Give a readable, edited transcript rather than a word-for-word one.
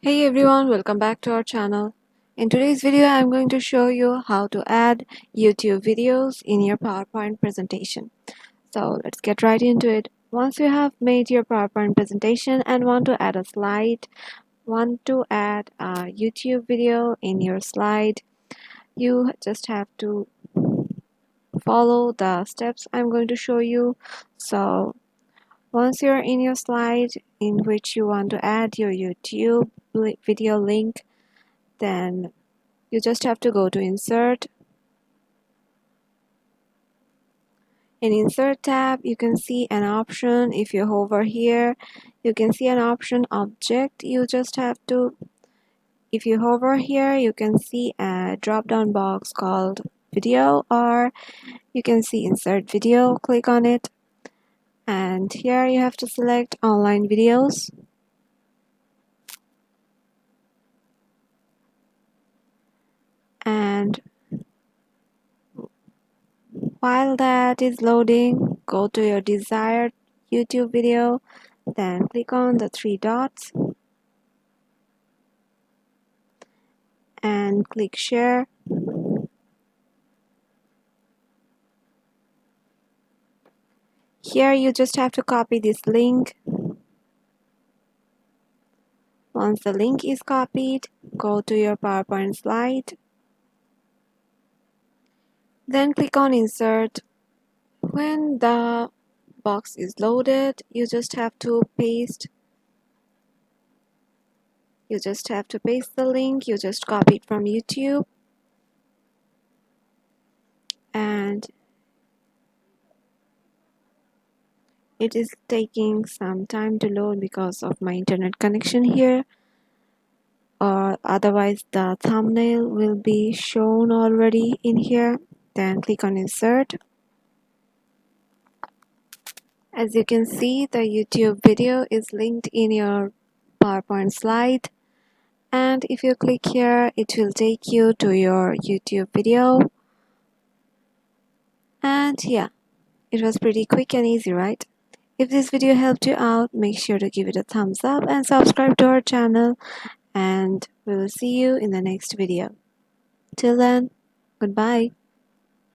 Hey everyone, welcome back to our channel. In today's video, I'm going to show you how to add YouTube videos in your PowerPoint presentation. So let's get right into it. Once you have made your PowerPoint presentation and want to add a slide, want to add a YouTube video in your slide, you just have to follow the steps I'm going to show you. So once you're in your slide in which you want to add your YouTube video link, then you just have to go to insert. In insert tab, you can see an option. If you hover here, you can see an option object. If you hover here, you can see a drop down box called video, or you can see insert video. Click on it, and here you have to select online videos. And while that is loading, go to your desired YouTube video, then click on the three dots and click share. Here you just have to copy this link. Once the link is copied, go to your PowerPoint slide. Then click on insert. When the box is loaded, you just have to paste the link you just copied from YouTube, and it is taking some time to load because of my internet connection here, or otherwise the thumbnail will be shown already in here. Then click on insert. As you can see, the YouTube video is linked in your PowerPoint slide, and if you click here, it will take you to your YouTube video. And yeah, it was pretty quick and easy, right? If this video helped you out, make sure to give it a thumbs up and subscribe to our channel, and we will see you in the next video. Till then, goodbye.